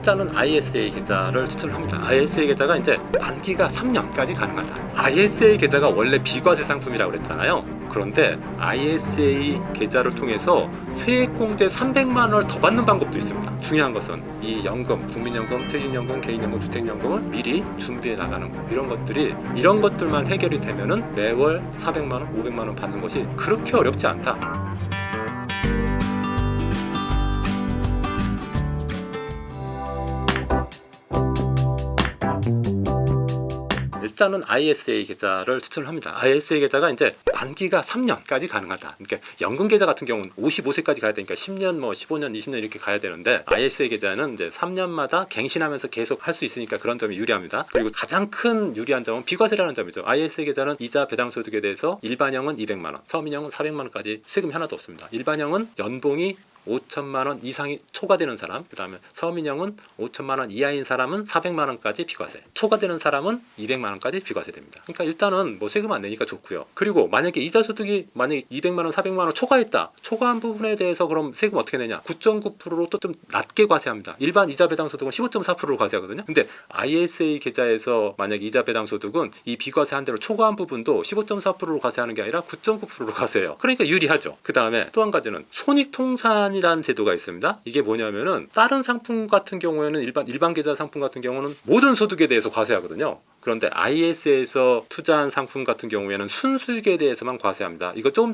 일단은 ISA 계좌를 추천합니다. ISA 계좌가 이제 만기가 3년까지 가능하다. ISA 계좌가 원래 비과세 상품이라고 그랬잖아요. 그런데 ISA 계좌를 통해서 세액공제 300만 원을 더 받는 방법도 있습니다. 중요한 것은 이 연금, 국민연금, 퇴직연금, 개인연금, 주택연금을 미리 준비해 나가는 거. 이런 것들만 해결이 되면은 매월 400만 원, 500만 원 받는 것이 그렇게 어렵지 않다. 일단은 ISA 계좌를 추천을 합니다. ISA 계좌가 이제 만기가 3년까지 가능하다. 그러니까 연금 계좌 같은 경우는 55세까지 가야 되니까 10년, 15년, 20년 이렇게 가야 되는데 ISA 계좌는 이제 3년마다 갱신하면서 계속 할 수 있으니까 그런 점이 유리합니다. 그리고 가장 큰 유리한 점은 비과세라는 점이죠. ISA 계좌는 이자 배당 소득에 대해서 일반형은 200만 원, 서민형은 400만 원까지 세금이 하나도 없습니다. 일반형은 연봉이 5천만 원 이상이 초과되는 사람, 그 다음에 서민형은 5천만 원 이하인 사람은 400만 원까지 비과세, 초과되는 사람은 200만 원까지 비과세됩니다. 그러니까 일단은 뭐 세금 안 내니까 좋고요. 그리고 만약에 이자 소득이 만약에 200만 원, 400만 원 초과했다. 초과한 부분에 대해서 그럼 세금 어떻게 내냐? 9.9%로 또 좀 낮게 과세합니다. 일반 이자 배당 소득은 15.4%로 과세하거든요. 근데 ISA 계좌에서 만약에 이자 배당 소득은 이 비과세 한대로 초과한 부분도 15.4%로 과세하는 게 아니라 9.9%로 과세해요. 그러니까 유리하죠. 그 다음에 또 한 가지는 손익통산이라는 제도가 있습니다. 이게 뭐냐면은 다른 상품 같은 경우에는 일반 계좌 상품 같은 경우는 모든 소득에 대해서 과세하거든요. 그런데 IS에서 투자한 상품 같은 경우에는 순수익에 대해서만 과세합니다. 이거 조금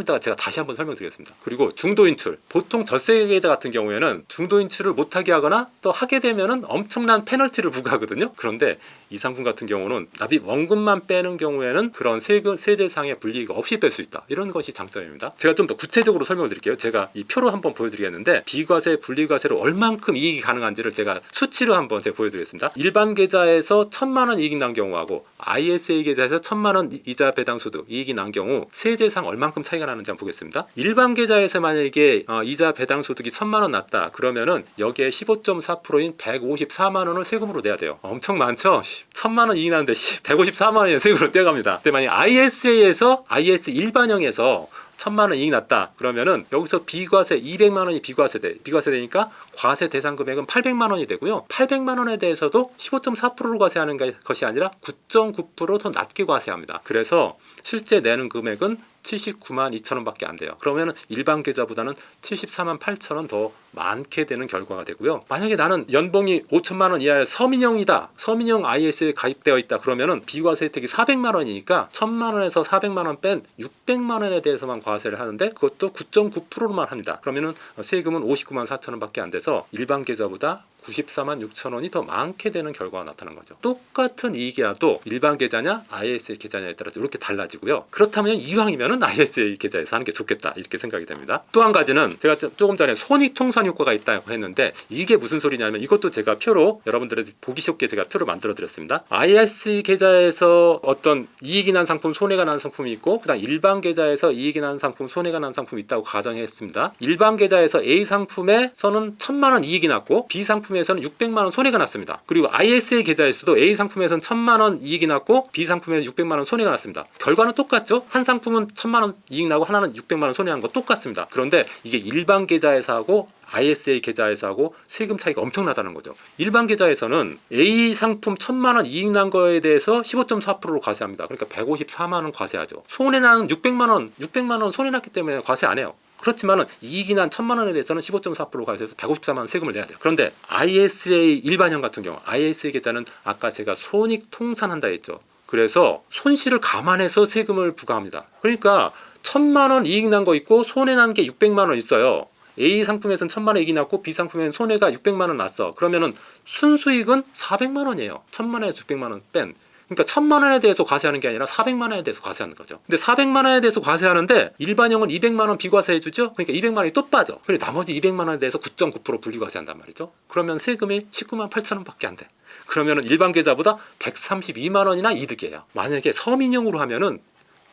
이따가 제가 다시 한번 설명드리겠습니다. 그리고 중도 인출, 보통 절세 계좌 같은 경우에는 중도 인출을 못하게 하거나 또 하게 되면은 엄청난 페널티를 부과하거든요. 그런데 이 상품 같은 경우는 납입 원금만 빼는 경우에는 그런 세제상의 불이익 없이 뺄 수 있다. 이런 것이 장점입니다. 제가 좀 더 구체적으로 설명을 드릴게요. 제가 이 표로 한번 보여드리겠는데 비과세, 분리과세로 얼만큼 이익이 가능한지를 제가 수치로 한번 제가 보여드리겠습니다. 일반 계좌에서 1,000만 원 이익이 난 경우하고 ISA 계좌에서 1,000만 원 이자 배당 소득 이익이 난 경우 세제상 얼만큼 차이가 나는지 한번 보겠습니다. 일반 계좌에서 만약에 이자 배당 소득이 1,000만 원 났다. 그러면은 여기에 15.4%인 154만 원을 세금으로 내야 돼요. 엄청 많죠? 1,000만 원 이익 나는데 154만 원이 세금으로 떼어갑니다. 근데 만약 ISA에서 IS 일반형에서 1,000만 원 이익 났다. 그러면은 여기서 비과세 200만 원이 비과세되니까 과세 대상 금액은 800만 원이 되고요. 800만 원에 대해서도 15.4%로 과세하는 것이 아니라 9.9% 더 낮게 과세합니다. 그래서 실제 내는 금액은 79만 2천 원밖에 안 돼요. 그러면 일반 계좌보다는 74만 8천 원 더 많게 되는 결과가 되고요. 만약에 나는 연봉이 5천만 원 이하의 서민형이다. 서민형 IS에 가입되어 있다. 그러면은 비과세 혜택이 400만 원이니까 1,000만 원에서 400만 원 뺀 600만 원에 대해서만 과세를 하는데 그것도 9.9%로만 합니다. 그러면은 세금은 59만 4천 원밖에 안 돼서 일반 계좌보다 94만 6천 원이 더 많게 되는 결과가 나타난 거죠. 똑같은 이익이라도 일반 계좌냐 ISA 계좌냐에 따라서 이렇게 달라지고요. 그렇다면 이왕이면은 ISA 계좌에서 하는 게 좋겠다 이렇게 생각이 됩니다. 또 한 가지는 제가 조금 전에 손익통산 효과가 있다고 했는데 이게 무슨 소리냐면 이것도 제가 표로 여러분들에게 보기 쉽게 제가 표로 만들어 드렸습니다. ISA 계좌에서 어떤 이익이 난 상품, 손해가 난 상품이 있고 그다음 일반 계좌에서 이익이 난 상품, 손해가 난 상품이 있다고 가정했습니다. 일반 계좌에서 A 상품에서는 1,000만 원 이익이 났고 B 상품에서는 600만 원 손해가 났습니다. 그리고 ISA 계좌에서도 A 상품에서는 1,000만 원 이익이 났고 B 상품에서는 600만 원 손해가 났습니다. 결과는 똑같죠? 한 상품은 1,000만 원 이익 나고 하나는 600만 원 손해 난 거 똑같습니다. 그런데 이게 일반 계좌에서 하고 ISA 계좌에서 하고 세금 차이가 엄청나다는 거죠. 일반 계좌에서는 A 상품 1,000만 원 이익 난 거에 대해서 15.4%로 과세합니다. 그러니까 154만 원 과세하죠. 손해 난 600만 원 손해 났기 때문에 과세 안 해요. 그렇지만은 이익이 난 1,000만 원에 대해서는 15.4% 과세해서 154만 원 세금을 내야 돼요. 그런데 ISA 일반형 같은 경우 ISA 계좌는 아까 제가 손익 통산한다 했죠. 그래서 손실을 감안해서 세금을 부과합니다. 그러니까 1,000만 원 이익 난 거 있고 손해 난 게 600만 원 있어요. A 상품에서는 1,000만 원 이익이 났고 B 상품에는 손해가 600만 원 났어. 그러면은 순수익은 400만 원이에요. 1,000만 원에서 600만 원 뺀. 그러니까 1,000만 원에 대해서 과세하는 게 아니라 400만 원에 대해서 과세하는 거죠. 근데 400만 원에 대해서 과세하는데 일반형은 200만 원 비과세해 주죠. 그러니까 200만 원이 또 빠져. 그리고 나머지 200만 원에 대해서 9.9% 분리과세한단 말이죠. 그러면 세금이 19만 8천 원밖에 안 돼. 그러면은 일반 계좌보다 132만 원이나 이득이에요. 만약에 서민형으로 하면은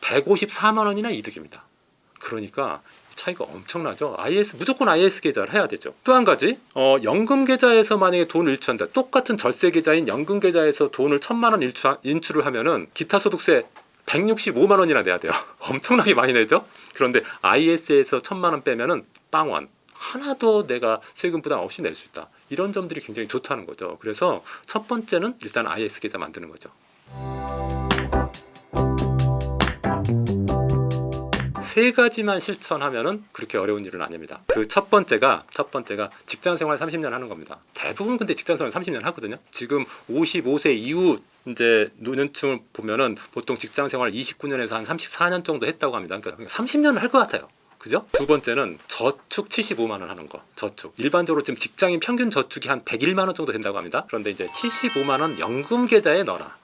154만 원이나 이득입니다. 그러니까 차이가 엄청나죠. 무조건 IS 계좌를 해야 되죠. 또 한 가지 연금 계좌에서 만약에 돈을 일출한다. 똑같은 절세 계좌인 연금 계좌에서 돈을 1,000만 원 인출을 하면은 기타 소득세 165만 원이나 내야 돼요. 엄청나게 많이 내죠. 그런데 IS에서 1,000만 원 빼면은 빵원 하나도 내가 세금 부담 없이 낼 수 있다. 이런 점들이 굉장히 좋다는 거죠. 그래서 첫 번째는 일단 IS 계좌 만드는 거죠. 세 가지만 실천하면은 그렇게 어려운 일은 아닙니다. 그 첫 번째가 직장 생활 30년 하는 겁니다. 대부분 근데 직장 생활 30년 하거든요. 지금 55세 이후 이제 노년층을 보면은 보통 직장 생활 29년에서 한 34년 정도 했다고 합니다. 그러니까 30년을 할 것 같아요. 그죠? 두 번째는 저축 75만 원 하는 거. 저축. 일반적으로 지금 직장인 평균 저축이 한 101만 원 정도 된다고 합니다. 그런데 이제 75만 원 연금 계좌에 넣어라.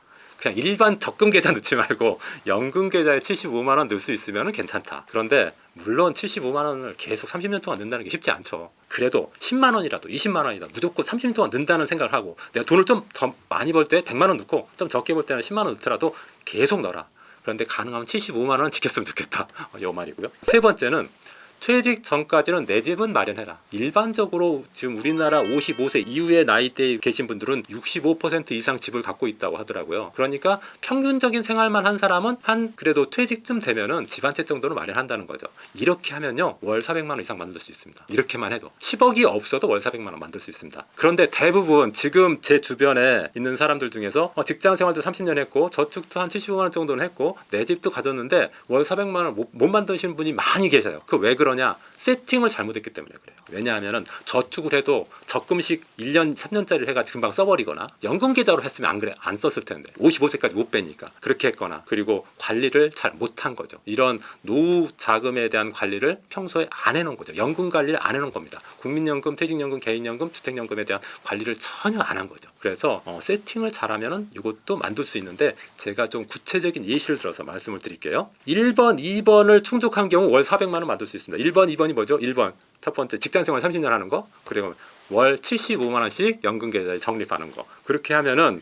그냥 일반 적금 계좌 넣지 말고 연금 계좌에 75만 원 넣을 수 있으면 괜찮다. 그런데 물론 75만 원을 계속 30년 동안 넣는다는 게 쉽지 않죠. 그래도 10만 원이라도 20만 원이라도 무조건 30년 동안 넣는다는 생각을 하고 내가 돈을 좀 더 많이 벌 때 100만 원 넣고 좀 적게 벌 때는 10만 원 넣더라도 계속 넣어라. 그런데 가능하면 75만 원은 지켰으면 좋겠다. 이 말이고요. 세 번째는 퇴직 전까지는 내 집은 마련해라. 일반적으로 지금 우리나라 55세 이후의 나이대에 계신 분들은 65% 이상 집을 갖고 있다고 하더라고요. 그러니까 평균적인 생활만 한 사람은 한 그래도 퇴직쯤 되면은 집 한 채 정도는 마련한다는 거죠. 이렇게 하면요 월 400만 원 이상 만들 수 있습니다. 이렇게만 해도 10억이 없어도 월 400만 원 만들 수 있습니다. 그런데 대부분 지금 제 주변에 있는 사람들 중에서 직장 생활도 30년 했고 저축도 한 75만 원 정도는 했고 내 집도 가졌는데 월 400만 원 못 만드시는 분이 많이 계셔요. 그 왜 그러냐? 세팅을 잘못했기 때문에 그래요. 왜냐하면 저축을 해도 적금식 1년 3년짜리를 해가지고 금방 써버리거나 연금 계좌로 했으면 안 그래 안 썼을 텐데 55세까지 못 빼니까 그렇게 했거나 그리고 관리를 잘 못한 거죠. 이런 노후 자금에 대한 관리를 평소에 안 해놓은 거죠. 연금 관리를 안 해놓은 겁니다. 국민연금, 퇴직연금, 개인연금, 주택연금에 대한 관리를 전혀 안 한 거죠. 그래서 세팅을 잘하면은 이것도 만들 수 있는데 제가 좀 구체적인 예시를 들어서 말씀을 드릴게요. 1번, 2번을 충족한 경우 월 400만 원 만들 수 있습니다. 1번, 2번이 뭐죠? 1번 첫 번째 직장생활 30년 하는 거, 그리고 월 75만 원씩 연금 계좌에 적립하는 거. 그렇게 하면은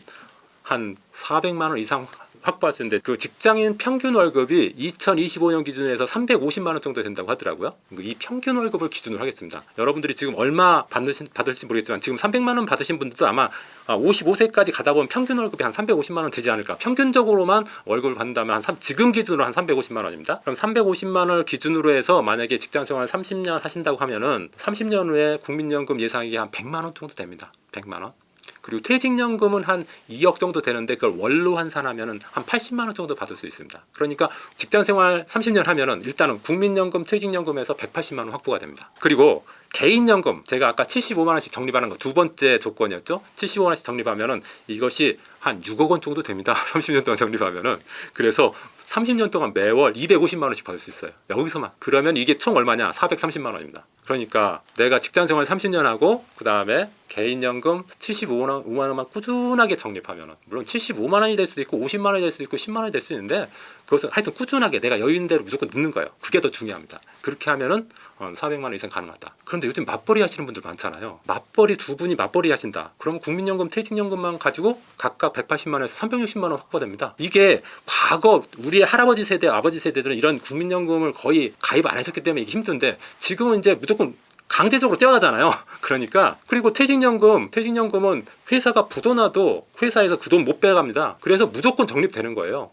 한 400만 원 이상 확보할 수 있는데 그 직장인 평균 월급이 2025년 기준에서 350만 원 정도 된다고 하더라고요. 이 평균 월급을 기준으로 하겠습니다. 여러분들이 지금 얼마 받을지 모르겠지만 지금 300만 원 받으신 분들도 아마 55세까지 가다 보면 평균 월급이 한 350만 원 되지 않을까. 평균적으로만 월급을 받는다면 지금 기준으로 한 350만 원입니다. 그럼 350만 원을 기준으로 해서 만약에 직장 생활 30년 하신다고 하면은 30년 후에 국민연금 예상액이 한 100만 원 정도 됩니다. 100만 원. 그리고 퇴직연금은 한 2억 정도 되는데 그걸 월로 환산하면은 한 80만 원 정도 받을 수 있습니다. 그러니까 직장생활 30년 하면은 일단은 국민연금, 퇴직연금에서 180만 원 확보가 됩니다. 그리고 개인연금 제가 아까 75만 원씩 적립하는 거 두 번째 조건이었죠. 75만 원씩 적립하면은 이것이 한 6억 원 정도 됩니다. 30년 동안 적립하면은. 그래서 30년 동안 매월 250만 원씩 받을 수 있어요. 여기서만. 그러면 이게 총 얼마냐? 430만 원입니다. 그러니까 내가 직장생활 30년 하고 그 다음에 개인연금 75만 원만 꾸준하게 적립하면은 물론 75만 원이 될 수도 있고 50만 원이 될 수도 있고 10만 원이 될 수 있는데 그것은 하여튼 꾸준하게 내가 여유 있는 대로 무조건 넣는 거예요. 그게 더 중요합니다. 그렇게 하면은 400만 원 이상 가능하다. 그런데 요즘 맞벌이 하시는 분들 많잖아요. 맞벌이 두 분이 맞벌이 하신다. 그러면 국민연금, 퇴직연금만 가지고 각각 180만 원에서 360만 원 확보됩니다. 이게 과거 우리의 할아버지 세대, 아버지 세대들은 이런 국민연금을 거의 가입 안 했었기 때문에 이게 힘든데 지금은 이제 무조건 강제적으로 떼어가잖아요. 그러니까 그리고 퇴직연금은 회사가 부도나도 회사에서 그 돈 못 빼갑니다. 그래서 무조건 적립되는 거예요.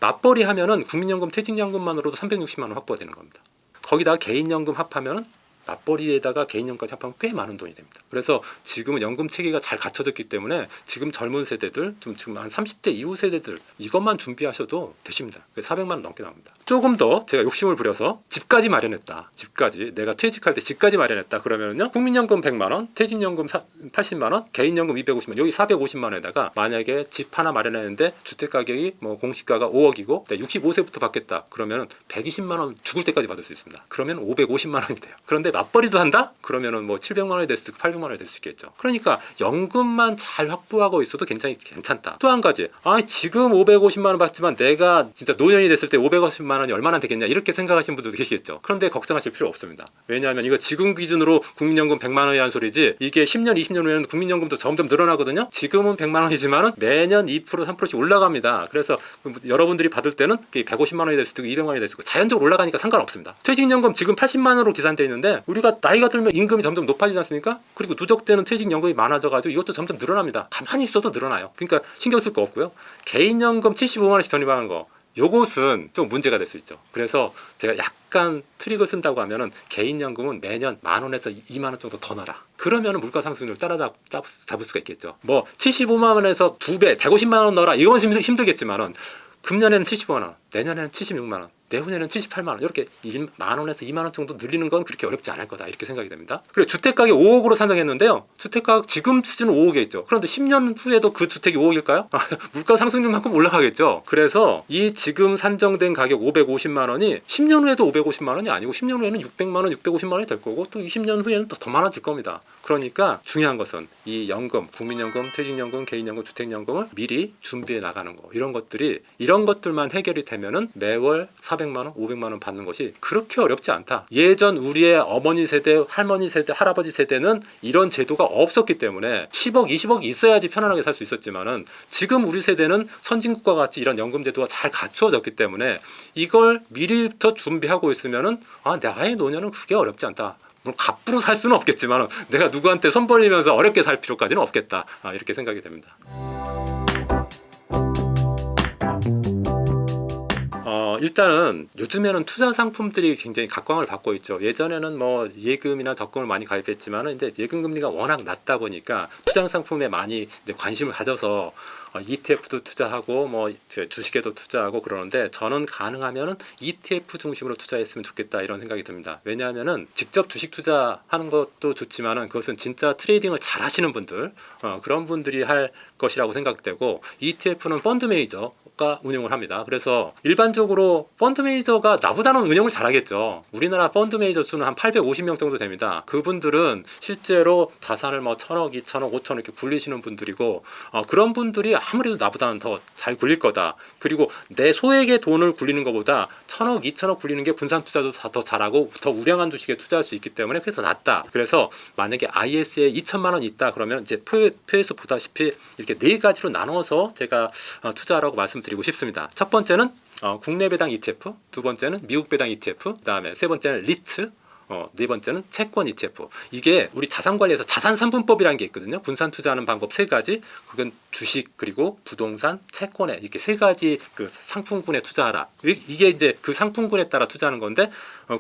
맞벌이 하면은 국민연금, 퇴직연금만으로도 360만 원 확보가 되는 겁니다. 거기다가 개인연금 합하면은 맞벌이에다가 개인연금까지 합하면 꽤 많은 돈이 됩니다. 그래서 지금은 연금 체계가 잘 갖춰졌기 때문에 지금 젊은 세대들, 지금 한 30대 이후 세대들 이것만 준비하셔도 되십니다. 400만 원 넘게 나옵니다. 조금 더 제가 욕심을 부려서 집까지 마련했다. 집까지 내가 퇴직할 때 집까지 마련했다. 그러면은요 국민연금 100만 원, 퇴직연금 80만 원, 개인연금 250만 원, 여기 450만 원에다가 만약에 집 하나 마련했는데 주택 가격이 뭐 공시가가 5억이고 65세부터 받겠다. 그러면은 120만 원 죽을 때까지 받을 수 있습니다. 그러면 550만 원이 돼요. 그런데 맞벌이도 한다? 그러면은 뭐 700만 원이 될 수도 있고 800만 원이 될 수 있겠죠. 그러니까 연금만 잘 확보하고 있어도 굉장히 괜찮다. 또 한 가지, 지금 550만 원 받지만 내가 진짜 노년이 됐을 때 550만 원이 얼마나 되겠냐 이렇게 생각하시는 분들도 계시겠죠. 그런데 걱정하실 필요 없습니다. 왜냐하면 이거 지금 기준으로 국민연금 100만 원이라는 소리지 이게 10년, 20년 후에는 국민연금도 점점 늘어나거든요. 지금은 100만 원이지만은 매년 2%, 3%씩 올라갑니다. 그래서 여러분들이 받을 때는 150만 원이 될 수도 있고 200만 원이 될 수도 있고 자연적으로 올라가니까 상관없습니다. 퇴직연금 지금 80만 원으로 계산되어 있는데 우리가 나이가 들면 임금이 점점 높아지지 않습니까? 그리고 누적되는 퇴직연금이 많아져가지고 이것도 점점 늘어납니다. 가만히 있어도 늘어나요. 그러니까 신경 쓸 거 없고요. 개인연금 75만 원씩 적립하는 거 요것은 좀 문제가 될 수 있죠. 그래서 제가 약간 트릭을 쓴다고 하면은 개인연금은 매년 10,000원에서 20,000원 정도 더 넣어라. 그러면은 물가 상승률을 따라잡을 수가 있겠죠. 뭐 75만 원에서 2배, 150만 원 넣어라. 이건 힘들겠지만은 금년에는 75만 원, 내년에는 76만 원, 내후년에는 78만 원 이렇게 10,000원에서 2만 원 정도 늘리는 건 그렇게 어렵지 않을 거다 이렇게 생각이 됩니다. 그리고 주택가격 5억으로 산정했는데요. 주택가격 지금 수준은 5억에 있죠. 그런데 10년 후에도 그 주택이 5억일까요? 물가 상승률만큼 올라가겠죠. 그래서 이 지금 산정된 가격 550만 원이 10년 후에도 550만 원이 아니고 10년 후에는 600만 원, 650만 원이 될 거고 또 20년 후에는 더 많아질 겁니다. 그러니까 중요한 것은 이 연금, 국민연금, 퇴직연금, 개인연금, 주택연금을 미리 준비해 나가는 거 이런 것들만 해결이 되면은 매월 400만 원, 500만 원 받는 것이 그렇게 어렵지 않다. 예전 우리의 어머니 세대, 할머니 세대, 할아버지 세대는 이런 제도가 없었기 때문에 10억, 20억 있어야지 편안하게 살 수 있었지만은 지금 우리 세대는 선진국과 같이 이런 연금 제도가 잘 갖추어졌기 때문에 이걸 미리부터 준비하고 있으면은 나의 노년은 그게 어렵지 않다. 물론 갑부로 살 수는 없겠지만 내가 누구한테 손 벌리면서 어렵게 살 필요까지는 없겠다. 이렇게 생각이 됩니다. 일단은 요즘에는 투자 상품들이 굉장히 각광을 받고 있죠. 예전에는 뭐 예금이나 적금을 많이 가입했지만 이제 예금 금리가 워낙 낮다 보니까 투자 상품에 많이 이제 관심을 가져서 ETF도 투자하고 뭐 주식에도 투자하고 그러는데 저는 가능하면은 ETF 중심으로 투자했으면 좋겠다 이런 생각이 듭니다. 왜냐하면은 직접 주식 투자하는 것도 좋지만은 그것은 진짜 트레이딩을 잘 하시는 분들 그런 분들이 할 것이라고 생각되고 ETF는 펀드 매니저가 운영을 합니다. 그래서 일반적으로 펀드 매니저가 나보다는 운영을 잘하겠죠. 우리나라 펀드 매니저 수는 한 850명 정도 됩니다. 그분들은 실제로 자산을 뭐 1,000억, 2,000억, 5,000억 이렇게 굴리시는 분들이고 그런 분들이 아무래도 나보다는 더 잘 굴릴 거다. 그리고 내 소액의 돈을 굴리는 것보다 1,000억, 2,000억 굴리는 게 분산 투자도 더 잘하고 더 우량한 주식에 투자할 수 있기 때문에 그게 더 낫다. 그래서 만약에 IS에 2,000만 원 있다 그러면 이제 표에서 보다시피 이렇게 네 가지로 나눠서 제가 투자하라고 말씀드리고 싶습니다. 첫 번째는 국내 배당 ETF, 두 번째는 미국 배당 ETF, 그다음에 세 번째는 리츠, 네 번째는 채권 ETF. 이게 우리 자산관리에서 자산삼분법이라는 게 있거든요. 분산 투자하는 방법 세 가지. 그건 주식 그리고 부동산, 채권에 이렇게 세 가지 그 상품군에 투자하라. 이게 이제 그 상품군에 따라 투자하는 건데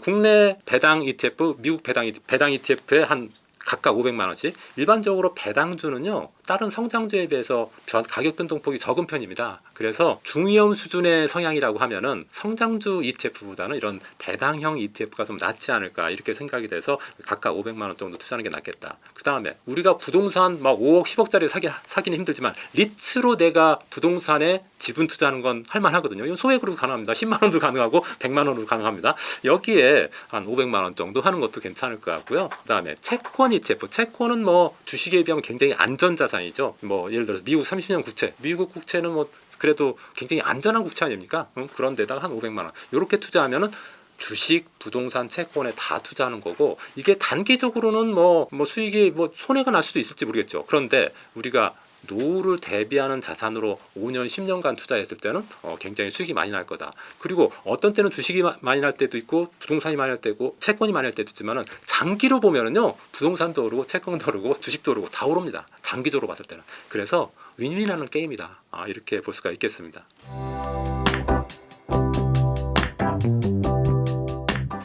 국내 배당 ETF, 미국 배당 ETF에 한 각각 500만 원씩. 일반적으로 배당주는요. 다른 성장주에 비해서 가격 변동폭이 적은 편입니다. 그래서 중위험 수준의 성향이라고 하면은 성장주 ETF보다는 이런 배당형 ETF가 좀 낫지 않을까 이렇게 생각이 돼서 각각 500만 원 정도 투자하는 게 낫겠다. 그 다음에 우리가 부동산 막 5억 10억짜리 사기는 힘들지만 리츠로 내가 부동산에 지분 투자하는 건 할만하거든요. 이건 소액으로도 가능합니다. 10만 원도 가능하고 100만 원으로 가능합니다. 여기에 한 500만 원 정도 하는 것도 괜찮을 것 같고요. 그 다음에 채권 ETF, 채권은 뭐 주식에 비하면 굉장히 안전 자산이죠. 뭐 예를 들어서 미국 30년 국채, 미국 국채는 뭐 그래도 굉장히 안전한 국채 아닙니까? 그런 데다가 한 500만 원 이렇게 투자하면은 주식, 부동산, 채권에 다 투자하는 거고 이게 단기적으로는 뭐 수익이 뭐 손해가 날 수도 있을지 모르겠죠. 그런데 우리가 노후를 대비하는 자산으로 5년, 10년간 투자했을 때는 굉장히 수익이 많이 날 거다. 그리고 어떤 때는 주식이 많이 날 때도 있고 부동산이 많이 날 때고 채권이 많이 날 때도 있지만은 장기로 보면은요 부동산도 오르고 채권도 오르고 주식도 오르고 다 오릅니다. 장기적으로 봤을 때는. 그래서 윈윈하는 게임이다. 이렇게 볼 수가 있겠습니다.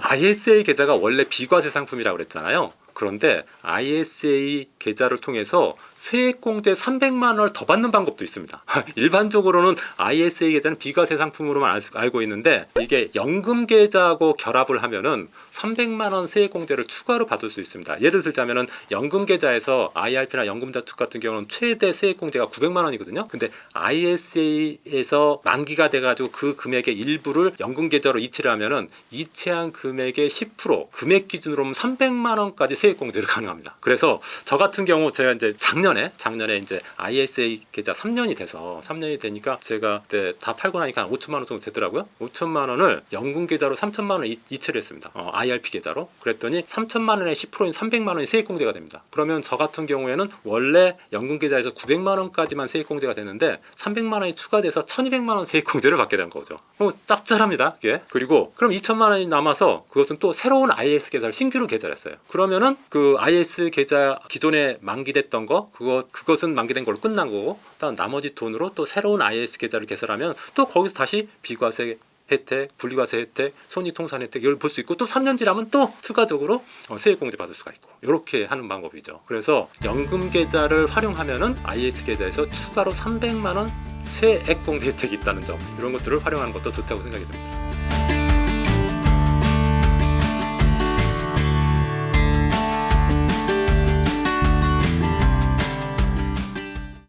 ISA 계좌가 원래 비과세 상품이라고 그랬잖아요. 그런데 ISA 계좌를 통해서 세액공제 300만 원을 더 받는 방법도 있습니다. 일반적으로는 ISA 계좌는 비과세 상품으로만 알고 있는데 이게 연금 계좌하고 결합을 하면은 300만 원 세액공제를 추가로 받을 수 있습니다. 예를 들자면은 연금 계좌에서 IRP나 연금저축 같은 경우는 최대 세액공제가 900만 원이거든요. 근데 ISA에서 만기가 돼가지고 그 금액의 일부를 연금 계좌로 이체를 하면은 이체한 금액의 10% 금액 기준으로 하면 300만 원까지 세액공제를 가능합니다. 그래서 저 같은 경우 제가 이제 작년에 이제 ISA 계좌 3년이 되니까 제가 그때 다 팔고 나니까 한 5천만 원 정도 되더라고요. 5천만 원을 연금 계좌로 3천만 원 이체를 했습니다. IRP 계좌로. 그랬더니 3천만 원의 10%인 300만 원이 세액공제가 됩니다. 그러면 저 같은 경우에는 원래 연금 계좌에서 900만 원까지만 세액공제가 되는데 300만 원이 추가돼서 1,200만 원 세액공제를 받게 된 거죠. 짭짤합니다. 이게. 그리고 그럼 2천만 원이 남아서 그것은 또 새로운 IS 계좌를 신규로 계좌를 했어요. 그러면은 그러면 그 IS 계좌 기존에 만기됐던 거 그것은 만기된 걸로 끝난 거고, 다음 나머지 돈으로 또 새로운 IS 계좌를 개설하면 또 거기서 다시 비과세 혜택, 분리과세 혜택, 손익통산 혜택 이걸 볼 수 있고, 또 3년 지나면 또 추가적으로 세액공제 받을 수가 있고, 이렇게 하는 방법이죠. 그래서 연금 계좌를 활용하면은 IS 계좌에서 추가로 300만 원 세액공제 혜택이 있다는 점, 이런 것들을 활용하는 것도 좋다고 생각이 듭니다.